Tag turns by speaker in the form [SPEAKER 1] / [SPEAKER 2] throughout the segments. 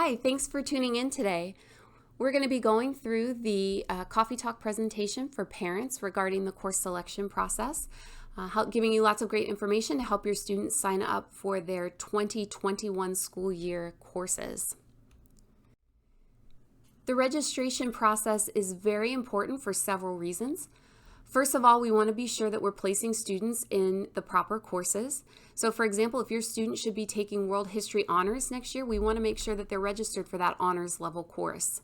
[SPEAKER 1] Hi, thanks for tuning in today. We're going to be going through the Coffee Talk presentation for parents regarding the course selection process, giving you lots of great information to help your students sign up for their 2021 school year courses. The registration process is very important for several reasons. First of all, we want to be sure that we're placing students in the proper courses. So for example, if your student should be taking World History Honors next year, we want to make sure that they're registered for that honors level course.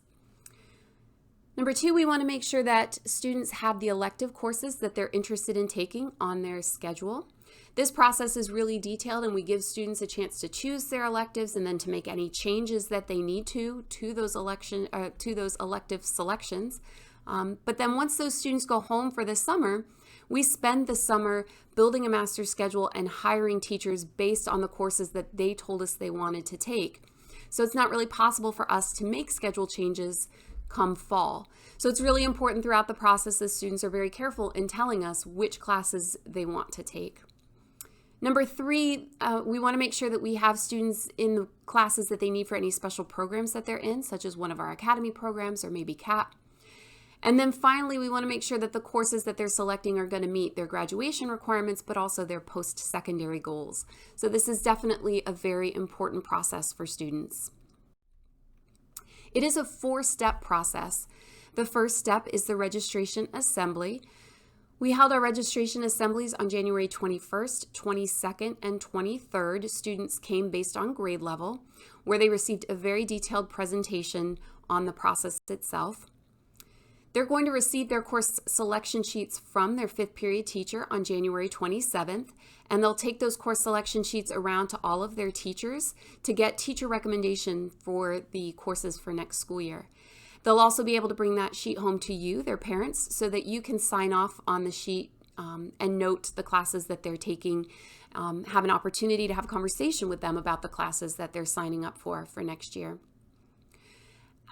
[SPEAKER 1] Number two, we want to make sure that students have the elective courses that they're interested in taking on their schedule. This process is really detailed, and we give students a chance to choose their electives and then to make any changes that they need to those elective selections. But then once those students go home for the summer, we spend the summer building a master schedule and hiring teachers based on the courses that they told us they wanted to take. So it's not really possible for us to make schedule changes come fall. So it's really important throughout the process that students are very careful in telling us which classes they want to take. Number three, we want to make sure that we have students in the classes that they need for any special programs that they're in, such as one of our academy programs or maybe CAP. And then finally, we want to make sure that the courses that they're selecting are going to meet their graduation requirements, but also their post-secondary goals. So this is definitely a very important process for students. It is a 4-step process. The first step is the registration assembly. We held our registration assemblies on January 21st, 22nd, and 23rd. Students came based on grade level, where they received a very detailed presentation on the process itself. They're going to receive their course selection sheets from their 5th period teacher on January 27th, and they'll take those course selection sheets around to all of their teachers to get teacher recommendation for the courses for next school year. They'll also be able to bring that sheet home to you, their parents, so that you can sign off on the sheet and note the classes that they're taking, have an opportunity to have a conversation with them about the classes that they're signing up for next year.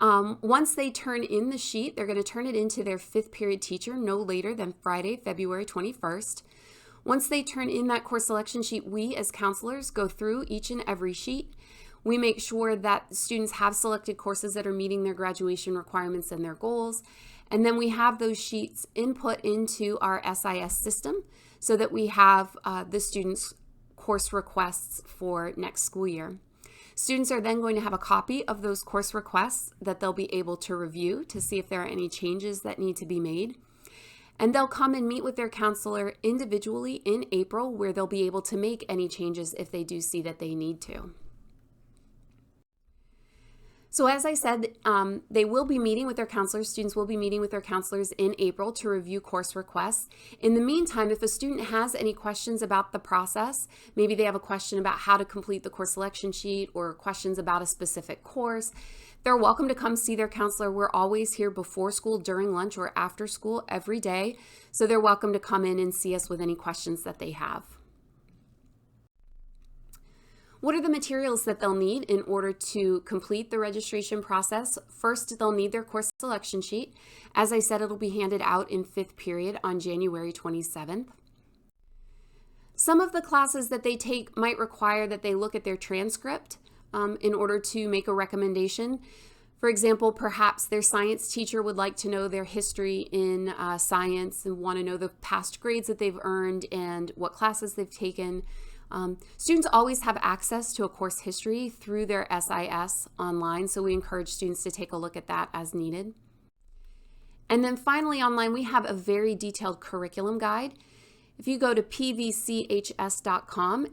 [SPEAKER 1] Once they turn in the sheet, they're going to turn it into their 5th period teacher no later than Friday, February 21st. Once they turn in that course selection sheet, we as counselors go through each and every sheet. We make sure that students have selected courses that are meeting their graduation requirements and their goals. And then we have those sheets input into our SIS system so that we have the students' course requests for next school year. Students are then going to have a copy of those course requests that they'll be able to review to see if there are any changes that need to be made. And they'll come and meet with their counselor individually in April, where they'll be able to make any changes if they do see that they need to. So as I said, they will be meeting with their counselors. Students will be meeting with their counselors in April to review course requests. In the meantime, if a student has any questions about the process, maybe they have a question about how to complete the course selection sheet or questions about a specific course, they're welcome to come see their counselor. We're always here before school, during lunch, or after school every day. So they're welcome to come in and see us with any questions that they have. What are the materials that they'll need in order to complete the registration process? First, they'll need their course selection sheet. As I said, it'll be handed out in 5th period on January 27th. Some of the classes that they take might require that they look at their transcript in order to make a recommendation. For example, perhaps their science teacher would like to know their history in science and want to know the past grades that they've earned and what classes they've taken. Students always have access to a course history through their SIS online, so we encourage students to take a look at that as needed. And then finally online, we have a very detailed curriculum guide. If you go to pvchs.com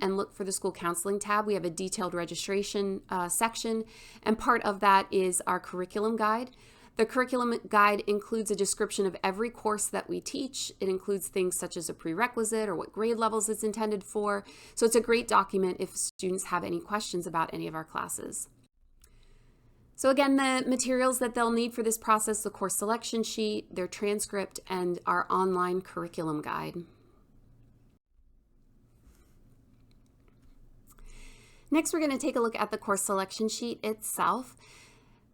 [SPEAKER 1] and look for the school counseling tab, we have a detailed registration section, and part of that is our curriculum guide. The curriculum guide includes a description of every course that we teach. It includes things such as a prerequisite or what grade levels it's intended for. So it's a great document if students have any questions about any of our classes. So again, the materials that they'll need for this process, the course selection sheet, their transcript, and our online curriculum guide. Next, we're going to take a look at the course selection sheet itself.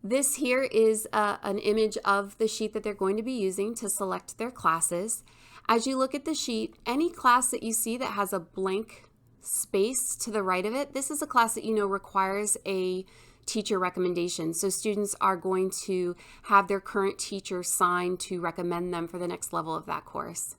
[SPEAKER 1] This here is an image of the sheet that they're going to be using to select their classes. As you look at the sheet, any class that you see that has a blank space to the right of it, this is a class that you know requires a teacher recommendation. So students are going to have their current teacher sign to recommend them for the next level of that course.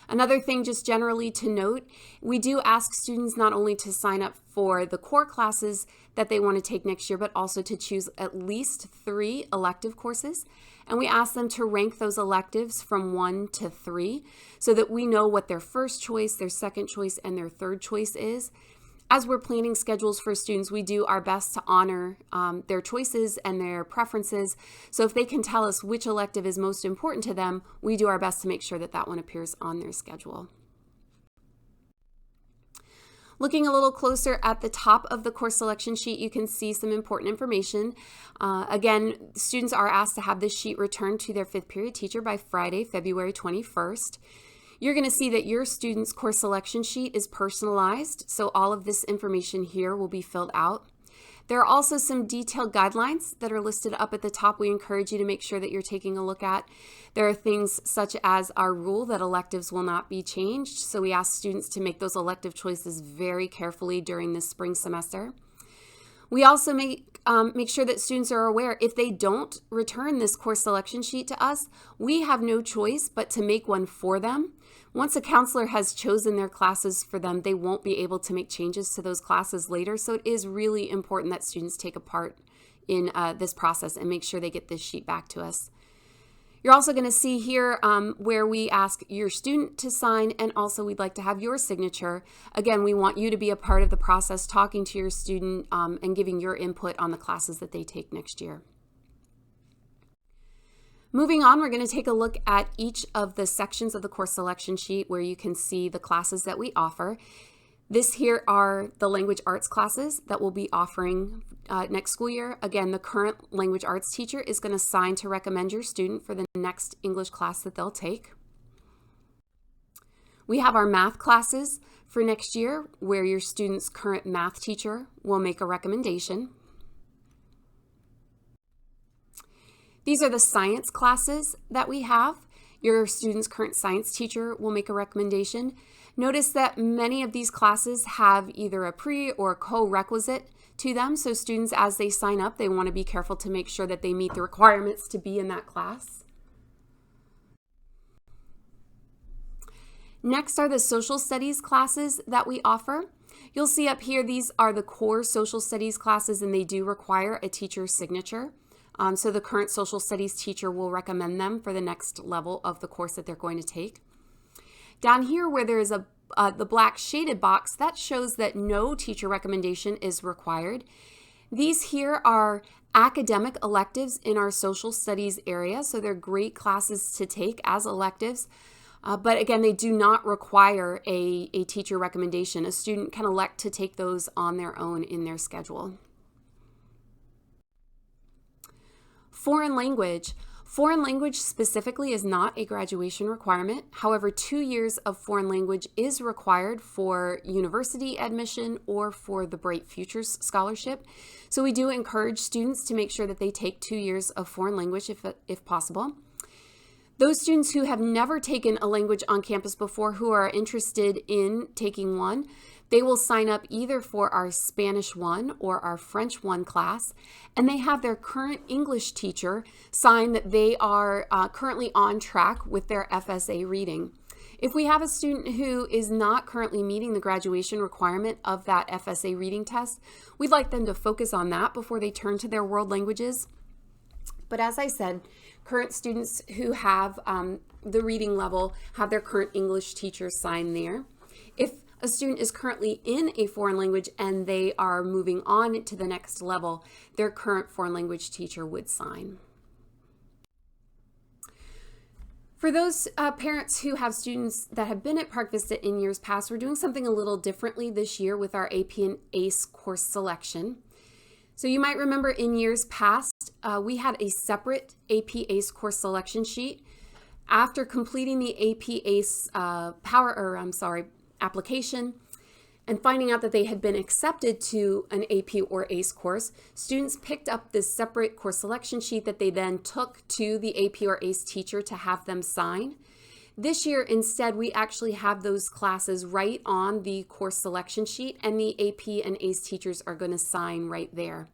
[SPEAKER 1] Another thing just generally to note, we do ask students not only to sign up for the core classes that they want to take next year, but also to choose at least 3 elective courses. And we ask them to rank those electives from 1 to 3 so that we know what their first choice, their second choice, and their third choice is. As we're planning schedules for students, we do our best to honor their choices and their preferences. So if they can tell us which elective is most important to them, we do our best to make sure that that one appears on their schedule. Looking a little closer at the top of the course selection sheet, you can see some important information. Again, students are asked to have this sheet returned to their 5th period teacher by Friday, February 21st. You're going to see that your student's course selection sheet is personalized, so all of this information here will be filled out. There are also some detailed guidelines that are listed up at the top. We encourage you to make sure that you're taking a look at. There are things such as our rule that electives will not be changed, so we ask students to make those elective choices very carefully during this spring semester. We also make sure that students are aware if they don't return this course selection sheet to us, we have no choice but to make one for them. Once a counselor has chosen their classes for them, they won't be able to make changes to those classes later. So it is really important that students take a part in this process and make sure they get this sheet back to us. You're also going to see here where we ask your student to sign, and also we'd like to have your signature. Again, we want you to be a part of the process, talking to your student and giving your input on the classes that they take next year. Moving on, we're going to take a look at each of the sections of the course selection sheet where you can see the classes that we offer. This here are the language arts classes that we'll be offering next school year. Again, the current language arts teacher is going to sign to recommend your student for the next English class that they'll take. We have our math classes for next year where your student's current math teacher will make a recommendation. These are the science classes that we have. Your student's current science teacher will make a recommendation. Notice that many of these classes have either a pre or co-requisite to them. So students, as they sign up, they want to be careful to make sure that they meet the requirements to be in that class. Next are the social studies classes that we offer. You'll see up here, these are the core social studies classes, and they do require a teacher's signature. So the current social studies teacher will recommend them for the next level of the course that they're going to take. Down here where there is the black shaded box, that shows that no teacher recommendation is required. These here are academic electives in our social studies area, so they're great classes to take as electives. But again, they do not require a teacher recommendation. A student can elect to take those on their own in their schedule. Foreign language. Foreign language specifically is not a graduation requirement. However, 2 years of foreign language is required for university admission or for the Bright Futures Scholarship. So we do encourage students to make sure that they take 2 years of foreign language if possible. Those students who have never taken a language on campus before who are interested in taking one, they will sign up either for our Spanish 1 or our French 1 class, and they have their current English teacher sign that they are currently on track with their FSA reading. If we have a student who is not currently meeting the graduation requirement of that FSA reading test, we'd like them to focus on that before they turn to their world languages. But as I said, current students who have the reading level have their current English teacher sign there. If a student is currently in a foreign language and they are moving on to the next level, their current foreign language teacher would sign. For those parents who have students that have been at Park Vista in years past, we're doing something a little differently this year with our AP and ACE course selection. So you might remember in years past, we had a separate AP ACE course selection sheet. After completing the AP ACE application and finding out that they had been accepted to an AP or ACE course, students picked up this separate course selection sheet that they then took to the AP or ACE teacher to have them sign. This year, instead, we actually have those classes right on the course selection sheet, and the AP and ACE teachers are going to sign right there.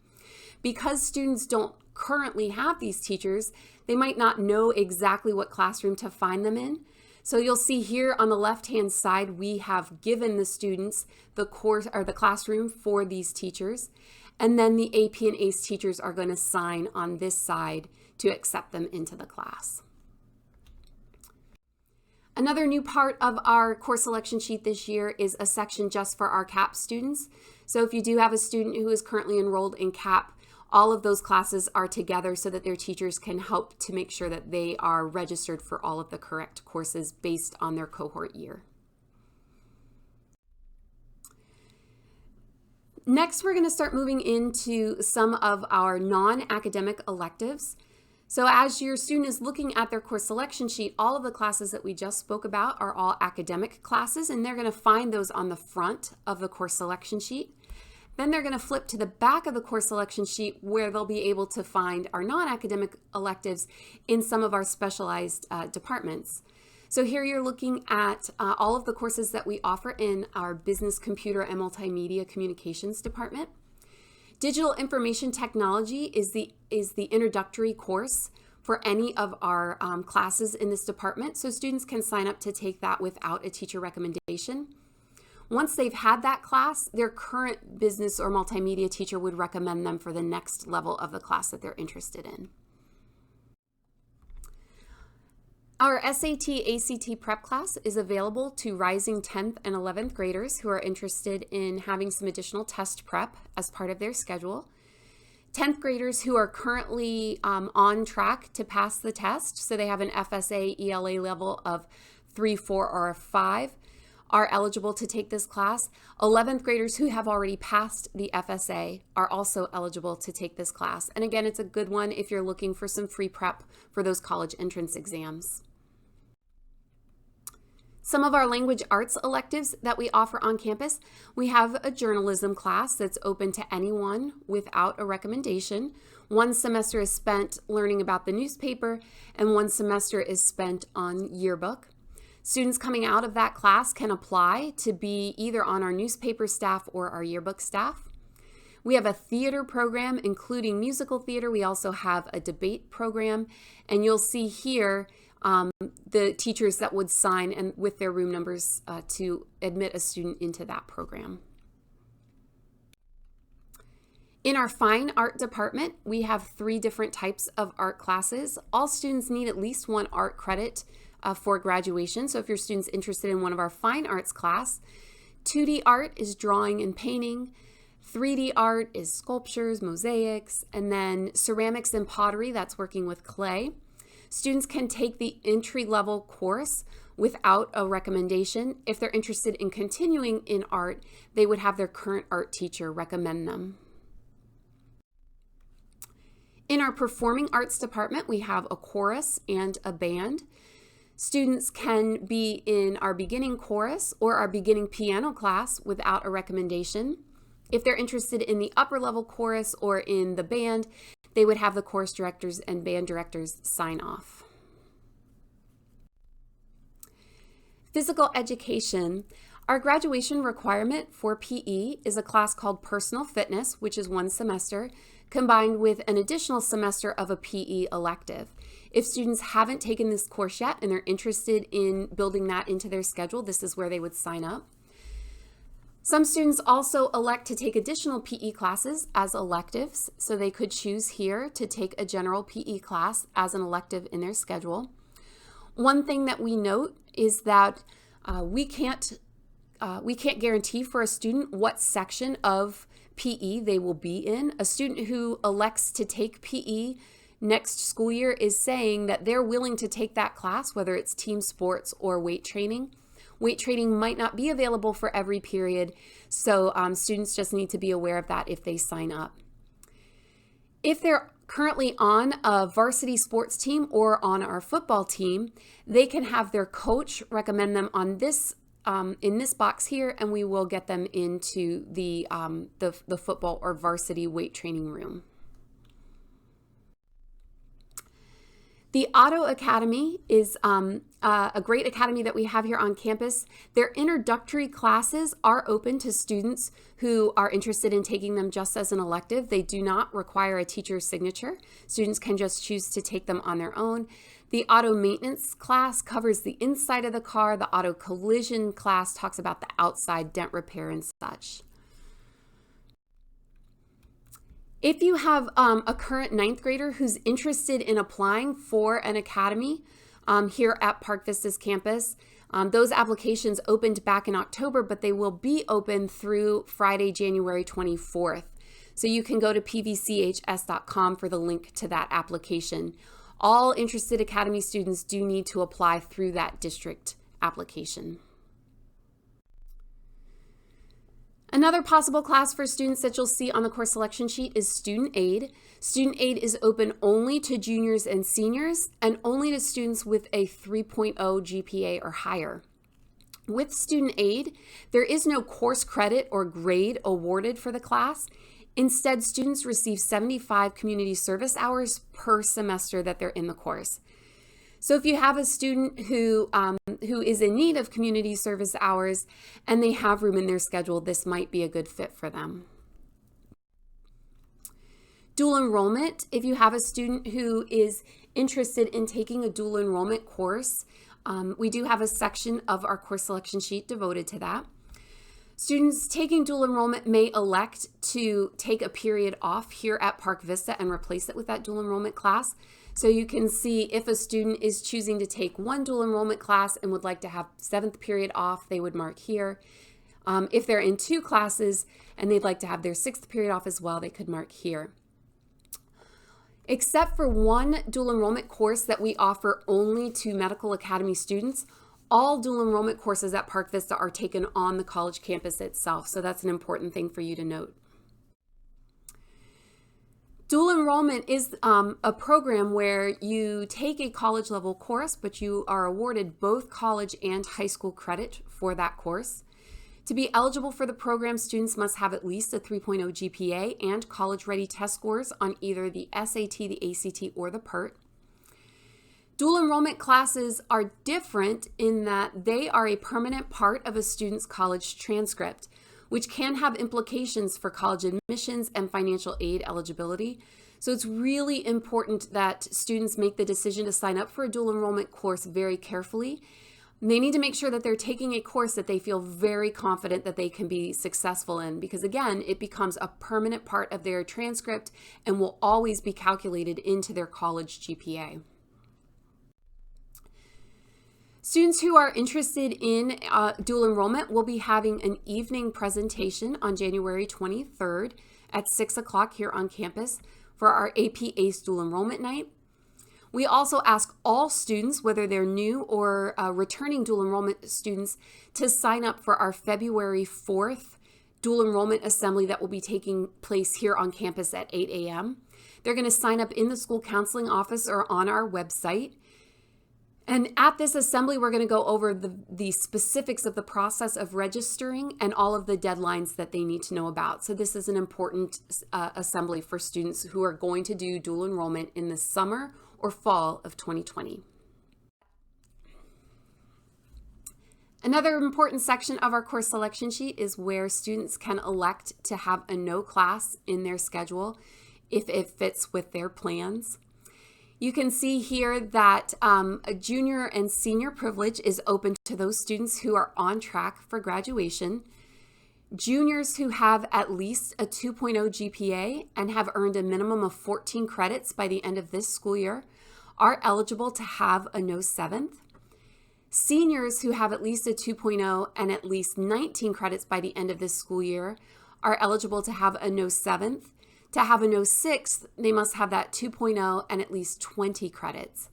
[SPEAKER 1] Because students don't currently have these teachers, they might not know exactly what classroom to find them in. So you'll see here on the left-hand side, we have given the students the course or the classroom for these teachers, and then the AP and ACE teachers are going to sign on this side to accept them into the class. Another new part of our course selection sheet this year is a section just for our CAP students. So if you do have a student who is currently enrolled in CAP, all of those classes are together so that their teachers can help to make sure that they are registered for all of the correct courses based on their cohort year. Next, we're going to start moving into some of our non-academic electives. So as your student is looking at their course selection sheet, all of the classes that we just spoke about are all academic classes, and they're going to find those on the front of the course selection sheet. Then they're going to flip to the back of the course selection sheet where they'll be able to find our non-academic electives in some of our specialized departments. So here you're looking at all of the courses that we offer in our Business, Computer, and Multimedia Communications department. Digital Information Technology is the introductory course for any of our classes in this department, so students can sign up to take that without a teacher recommendation. Once they've had that class, their current business or multimedia teacher would recommend them for the next level of the class that they're interested in. Our SAT/ACT prep class is available to rising 10th and 11th graders who are interested in having some additional test prep as part of their schedule. 10th graders who are currently on track to pass the test, so they have an FSA ELA level of 3, 4, or a 5, are eligible to take this class. 11th graders who have already passed the FSA are also eligible to take this class. And again, it's a good one if you're looking for some free prep for those college entrance exams. Some of our language arts electives that we offer on campus, we have a journalism class that's open to anyone without a recommendation. One semester is spent learning about the newspaper, and one semester is spent on yearbook. Students coming out of that class can apply to be either on our newspaper staff or our yearbook staff. We have a theater program, including musical theater. We also have a debate program, and you'll see here the teachers that would sign and with their room numbers to admit a student into that program. In our fine art department, we have 3 different types of art classes. All students need at least 1 art credit for graduation. So if your student's interested in one of our fine arts class, 2D art is drawing and painting, 3D art is sculptures, mosaics, and then ceramics and pottery, that's working with clay. Students can take the entry-level course without a recommendation. If they're interested in continuing in art, they would have their current art teacher recommend them. In our performing arts department, we have a chorus and a band. Students can be in our beginning chorus or our beginning piano class without a recommendation. If they're interested in the upper level chorus or in the band, they would have the chorus directors and band directors sign off. Physical education. Our graduation requirement for PE is a class called Personal Fitness, which is 1 semester, combined with an additional semester of a PE elective. If students haven't taken this course yet and they're interested in building that into their schedule, this is where they would sign up. Some students also elect to take additional PE classes as electives, so they could choose here to take a general PE class as an elective in their schedule. One thing that we note is that we can't guarantee for a student what section of PE they will be in. A student who elects to take PE next school year is saying that they're willing to take that class, whether it's team sports or weight training. Weight training might not be available for every period, so students just need to be aware of that if they sign up. If they're currently on a varsity sports team or on our football team, they can have their coach recommend them on this in this box here, and we will get them into the football or varsity weight training room. The OTO Academy is a great academy that we have here on campus. Their introductory classes are open to students who are interested in taking them just as an elective. They do not require a teacher's signature. Students can just choose to take them on their own. The auto maintenance class covers the inside of the car. The auto collision class talks about the outside dent repair and such. If you have a current 9th grader who's interested in applying for an academy here at Park Vista's campus, those applications opened back in October, but they will be open through Friday, January 24th. So you can go to pvchs.com for the link to that application. All interested academy students do need to apply through that district application. Another possible class for students that you'll see on the course selection sheet is Student Aid. Student Aid is open only to juniors and seniors and only to students with a 3.0 GPA or higher. With Student Aid, there is no course credit or grade awarded for the class. Instead, students receive 75 community service hours per semester that they're in the course. So if you have a student who is in need of community service hours and they have room in their schedule, this might be a good fit for them. Dual enrollment, if you have a student who is interested in taking a dual enrollment course, we do have a section of our course selection sheet devoted to that. Students taking dual enrollment may elect to take a period off here at Park Vista and replace it with that dual enrollment class. So you can see if a student is choosing to take one dual enrollment class and would like to have 7th period off, they would mark here. If they're in 2 classes and they'd like to have their 6th period off as well, they could mark here. Except for one dual enrollment course that we offer only to Medical Academy students, all dual enrollment courses at Park Vista are taken on the college campus itself, so that's an important thing for you to note. Dual enrollment is a program where you take a college level course, but you are awarded both college and high school credit for that course. To be eligible for the program, students must have at least a 3.0 GPA and college-ready test scores on either the SAT, the ACT, or the PERT. Dual enrollment classes are different in that they are a permanent part of a student's college transcript, which can have implications for college admissions and financial aid eligibility. So it's really important that students make the decision to sign up for a dual enrollment course very carefully. They need to make sure that they're taking a course that they feel very confident that they can be successful in, because again, it becomes a permanent part of their transcript and will always be calculated into their college GPA. Students who are interested in dual enrollment will be having an evening presentation on January 23rd at 6 o'clock here on campus for our AP ACE dual enrollment night. We also ask all students, whether they're new or returning dual enrollment students, to sign up for our February 4th dual enrollment assembly that will be taking place here on campus at 8 a.m. They're going to sign up in the school counseling office or on our website. And at this assembly, we're going to go over the specifics of the process of registering and all of the deadlines that they need to know about. So this is an important assembly for students who are going to do dual enrollment in the summer or fall of 2020. Another important section of our course selection sheet is where students can elect to have a no class in their schedule if it fits with their plans. You can see here that a junior and senior privilege is open to those students who are on track for graduation. Juniors who have at least a 2.0 GPA and have earned a minimum of 14 credits by the end of this school year are eligible to have a no 7th. Seniors who have at least a 2.0 and at least 19 credits by the end of this school year are eligible to have a no 7th. To have a no 6th, they must have that 2.0 and at least 20 credits.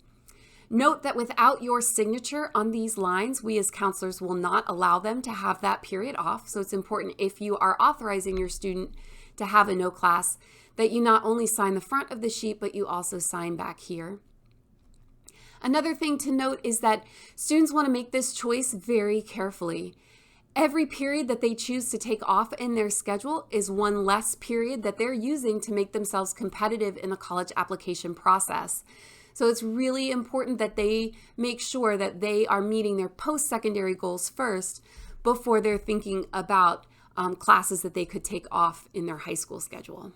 [SPEAKER 1] Note that without your signature on these lines, we as counselors will not allow them to have that period off. So it's important, if you are authorizing your student to have a no class, that you not only sign the front of the sheet, but you also sign back here. Another thing to note is that students want to make this choice very carefully. Every period that they choose to take off in their schedule is one less period that they're using to make themselves competitive in the college application process. So it's really important that they make sure that they are meeting their post-secondary goals first before they're thinking about classes that they could take off in their high school schedule.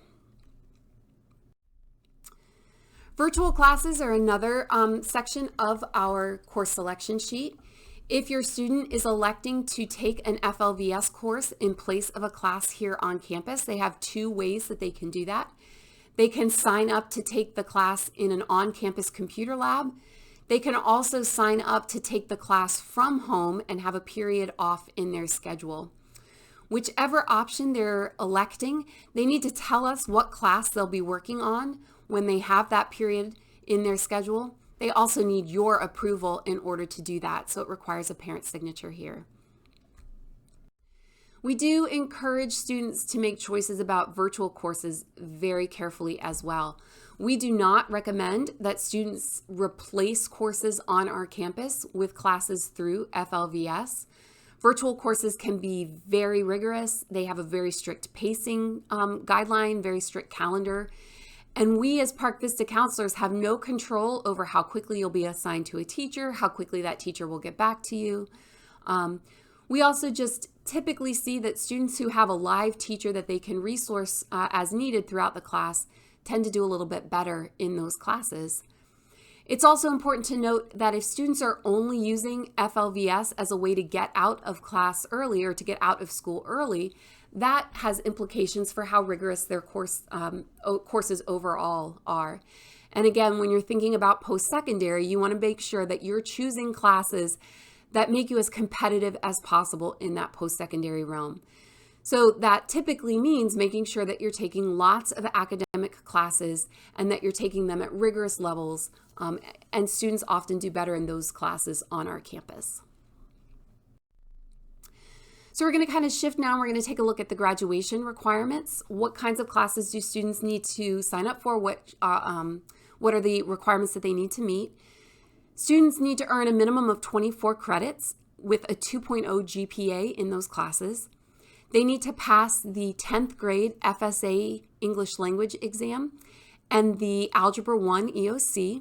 [SPEAKER 1] Virtual classes are another section of our course selection sheet. If your student is electing to take an FLVS course in place of a class here on campus, they have two ways that they can do that. They can sign up to take the class in an on-campus computer lab. They can also sign up to take the class from home and have a period off in their schedule. Whichever option they're electing, they need to tell us what class they'll be working on when they have that period in their schedule. They also need your approval in order to do that, so it requires a parent signature here. We do encourage students to make choices about virtual courses very carefully as well. We do not recommend that students replace courses on our campus with classes through FLVS. Virtual courses can be very rigorous. They have a very strict pacing guideline, very strict calendar. And we as Park Vista counselors have no control over how quickly you'll be assigned to a teacher, how quickly that teacher will get back to you. We also just typically see that students who have a live teacher that they can resource as needed throughout the class tend to do a little bit better in those classes. It's also important to note that if students are only using FLVS as a way to get out of class early or to get out of school early, that has implications for how rigorous their courses overall are. And again, when you're thinking about post-secondary, you want to make sure that you're choosing classes that make you as competitive as possible in that post-secondary realm. So that typically means making sure that you're taking lots of academic classes and that you're taking them at rigorous levels, and students often do better in those classes on our campus. So we're going to kind of shift now. We're going to take a look at the graduation requirements. What kinds of classes do students need to sign up for? What are the requirements that they need to meet? Students need to earn a minimum of 24 credits with a 2.0 GPA in those classes. They need to pass the 10th grade FSA English language exam and the Algebra 1 EOC.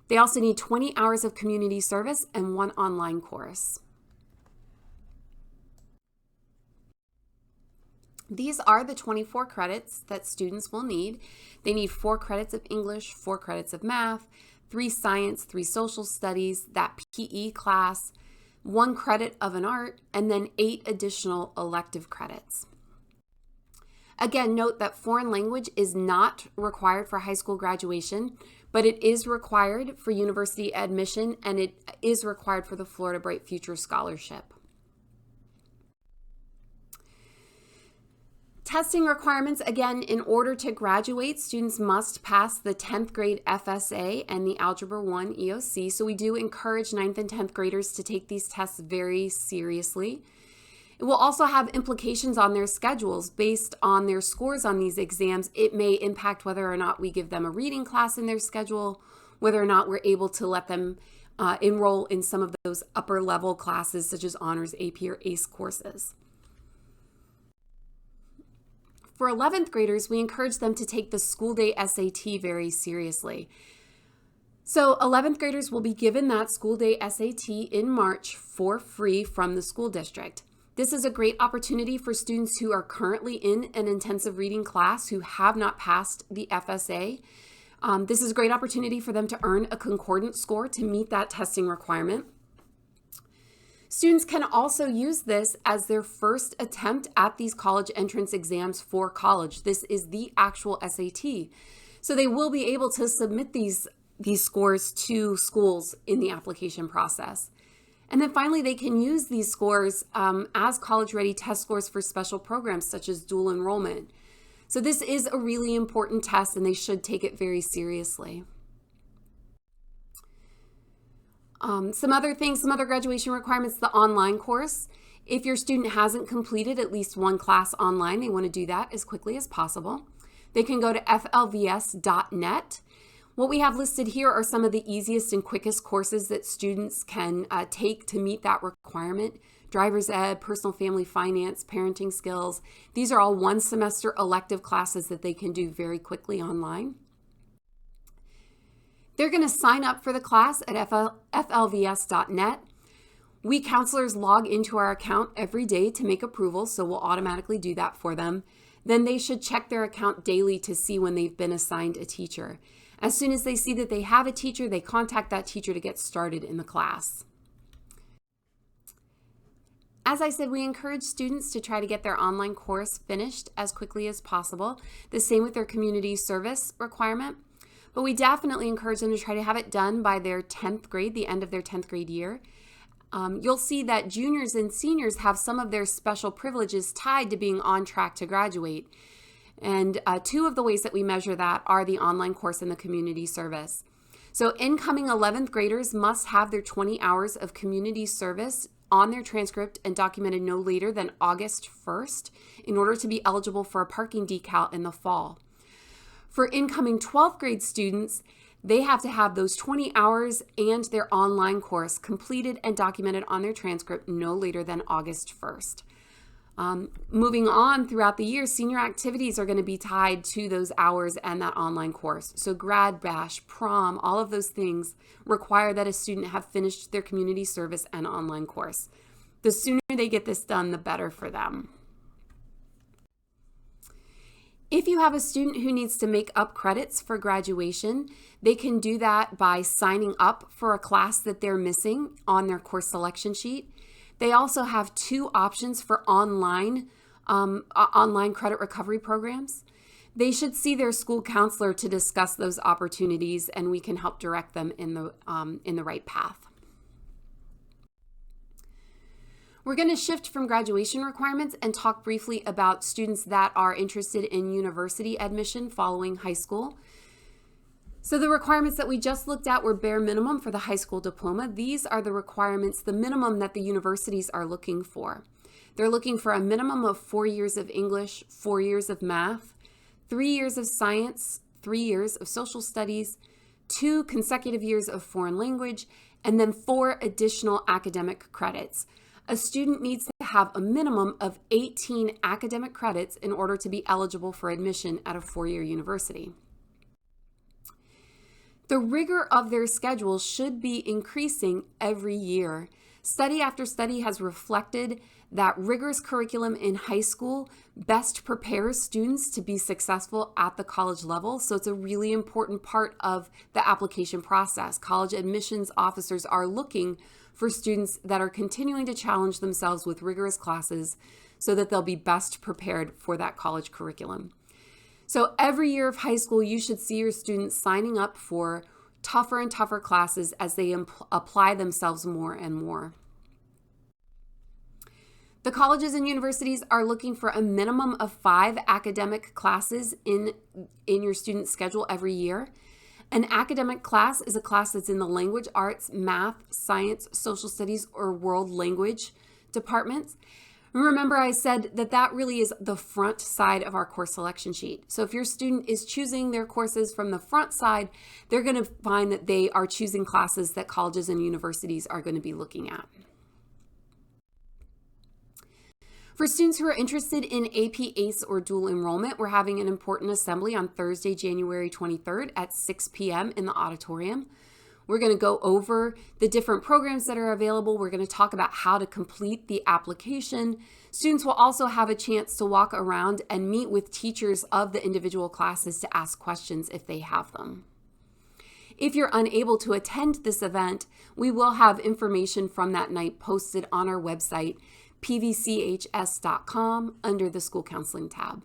[SPEAKER 1] They also need 20 hours of community service and 1 online course. These are the 24 credits that students will need. They need 4 credits of English, 4 credits of math, 3 science, 3 social studies, that PE class, 1 credit of an art, and then 8 additional elective credits. Again, note that foreign language is not required for high school graduation, but it is required for university admission, and it is required for the Florida Bright Future Scholarship. Testing requirements, again, in order to graduate, students must pass the 10th grade FSA and the Algebra 1 EOC. So we do encourage 9th and 10th graders to take these tests very seriously. It will also have implications on their schedules based on their scores on these exams. It may impact whether or not we give them a reading class in their schedule, whether or not we're able to let them enroll in some of those upper level classes such as honors, AP, or ACE courses. For 11th graders, we encourage them to take the school day SAT very seriously. So 11th graders will be given that school day SAT in March for free from the school district. This is a great opportunity for students who are currently in an intensive reading class who have not passed the FSA. This is a great opportunity for them to earn a concordant score to meet that testing requirement. Students can also use this as their first attempt at these college entrance exams for college. This is the actual SAT. So they will be able to submit these scores to schools in the application process. And then finally, they can use these scores as college-ready test scores for special programs such as dual enrollment. So this is a really important test, and they should take it very seriously. Some other graduation requirements, the online course. If your student hasn't completed at least 1 class online, they want to do that as quickly as possible. They can go to flvs.net. What we have listed here are some of the easiest and quickest courses that students can take to meet that requirement. Driver's ed, personal family finance, parenting skills. These are all 1 semester elective classes that they can do very quickly online. They're going to sign up for the class at flvs.net. We counselors log into our account every day to make approvals, so we'll automatically do that for them. Then they should check their account daily to see when they've been assigned a teacher. As soon as they see that they have a teacher, they contact that teacher to get started in the class. As I said, we encourage students to try to get their online course finished as quickly as possible. The same with their community service requirement. But we definitely encourage them to try to have it done by their 10th grade, the end of their 10th grade year. You'll see that juniors and seniors have some of their special privileges tied to being on track to graduate. And two of the ways that we measure that are the online course and the community service. So incoming 11th graders must have their 20 hours of community service on their transcript and documented no later than August 1st in order to be eligible for a parking decal in the fall. For incoming 12th grade students, they have to have those 20 hours and their online course completed and documented on their transcript no later than August 1st. Moving on throughout the year, senior activities are going to be tied to those hours and that online course. So grad bash, prom, all of those things require that a student have finished their community service and online course. The sooner they get this done, the better for them. If you have a student who needs to make up credits for graduation, they can do that by signing up for a class that they're missing on their course selection sheet. They also have two options for online credit recovery programs. They should see their school counselor to discuss those opportunities, and we can help direct them in the right path. We're going to shift from graduation requirements and talk briefly about students that are interested in university admission following high school. So the requirements that we just looked at were bare minimum for the high school diploma. These are the requirements, the minimum that the universities are looking for. They're looking for a minimum of 4 years of English, 4 years of math, 3 years of science, 3 years of social studies, 2 consecutive years of foreign language, and then 4 additional academic credits. A student needs to have a minimum of 18 academic credits in order to be eligible for admission at a 4-year university. The rigor of their schedule should be increasing every year. Study after study has reflected that rigorous curriculum in high school best prepares students to be successful at the college level. So it's a really important part of the application process. College admissions officers are looking for students that are continuing to challenge themselves with rigorous classes so that they'll be best prepared for that college curriculum. So every year of high school, you should see your students signing up for tougher and tougher classes as they apply themselves more and more. The colleges and universities are looking for a minimum of 5 academic classes in your student schedule every year. An academic class is a class that's in the language arts, math, science, social studies, or world language departments. Remember, I said that really is the front side of our course selection sheet. So if your student is choosing their courses from the front side, they're going to find that they are choosing classes that colleges and universities are going to be looking at. For students who are interested in AP, ACE, or dual enrollment, we're having an important assembly on Thursday, January 23rd at 6 p.m. in the auditorium. We're going to go over the different programs that are available. We're going to talk about how to complete the application. Students will also have a chance to walk around and meet with teachers of the individual classes to ask questions if they have them. If you're unable to attend this event, we will have information from that night posted on our website, pvchs.com, under the School Counseling tab.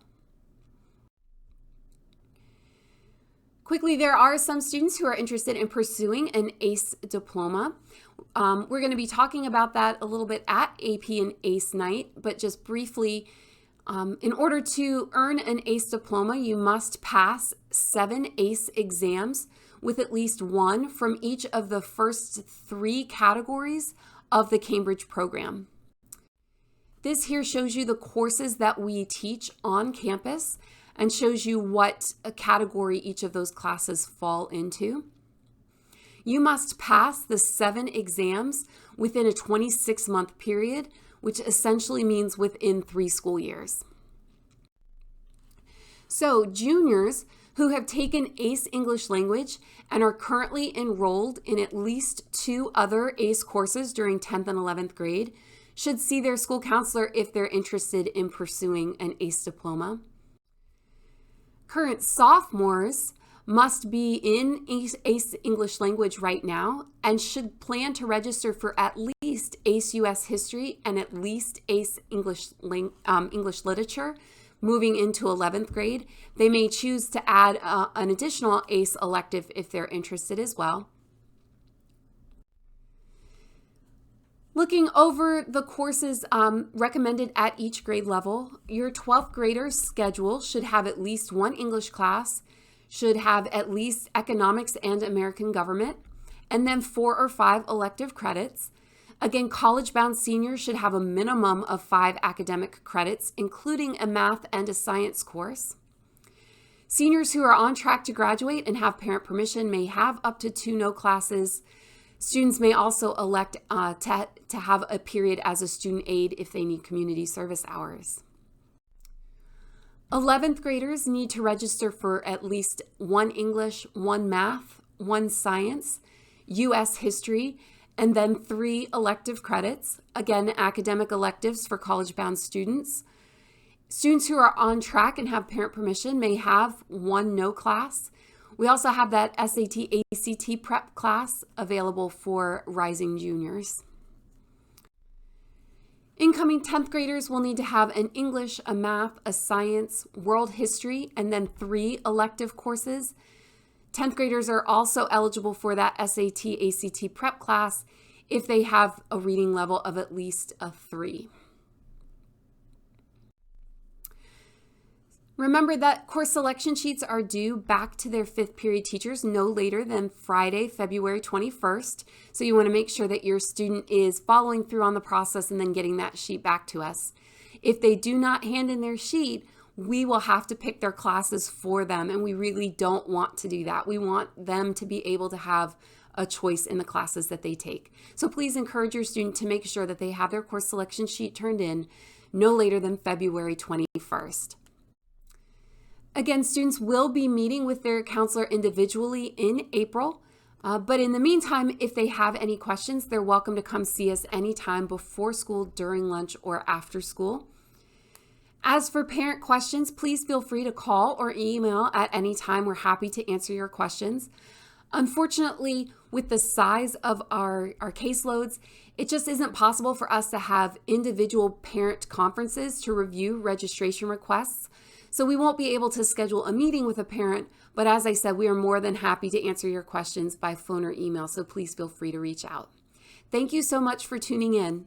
[SPEAKER 1] Quickly, there are some students who are interested in pursuing an ACE diploma. We're going to be talking about that a little bit at AP and ACE night, but just briefly, in order to earn an ACE diploma, you must pass 7 ACE exams with at least 1 from each of the first 3 categories of the Cambridge program. This here shows you the courses that we teach on campus and shows you what a category each of those classes fall into. You must pass the 7 exams within a 26-month period, which essentially means within 3 school years. So juniors who have taken ACE English Language and are currently enrolled in at least 2 other ACE courses during 10th and 11th grade should see their school counselor if they're interested in pursuing an ACE diploma. Current sophomores must be in ACE English Language right now and should plan to register for at least ACE US History and at least ACE English Literature moving into 11th grade. They may choose to add an additional ACE elective if they're interested as well. Looking over the courses recommended at each grade level, your 12th grader's schedule should have at least 1 English class, should have at least economics and American government, and then 4 or 5 elective credits. Again, college-bound seniors should have a minimum of 5 academic credits, including a math and a science course. Seniors who are on track to graduate and have parent permission may have up to 2 no classes. Students may also elect to have a period as a student aide if they need community service hours. 11th graders need to register for at least 1 English, 1 math, 1 science, U.S. history, and then 3 elective credits. Again, academic electives for college-bound students. Students who are on track and have parent permission may have 1 no class. We also have that SAT, ACT prep class available for rising juniors. Incoming 10th graders will need to have an English, a math, a science, world history, and then 3 elective courses. 10th graders are also eligible for that SAT, ACT prep class if they have a reading level of at least a 3. Remember that course selection sheets are due back to their 5th period teachers no later than Friday, February 21st. So you want to make sure that your student is following through on the process and then getting that sheet back to us. If they do not hand in their sheet, we will have to pick their classes for them, and we really don't want to do that. We want them to be able to have a choice in the classes that they take. So please encourage your student to make sure that they have their course selection sheet turned in no later than February 21st. Again, students will be meeting with their counselor individually in April, but in the meantime, if they have any questions, they're welcome to come see us anytime before school, during lunch, or after school. As for parent questions, please feel free to call or email at any time. We're happy to answer your questions. Unfortunately, with the size of our caseloads, it just isn't possible for us to have individual parent conferences to review registration requests. So we won't be able to schedule a meeting with a parent, but as I said, we are more than happy to answer your questions by phone or email, so please feel free to reach out. Thank you so much for tuning in.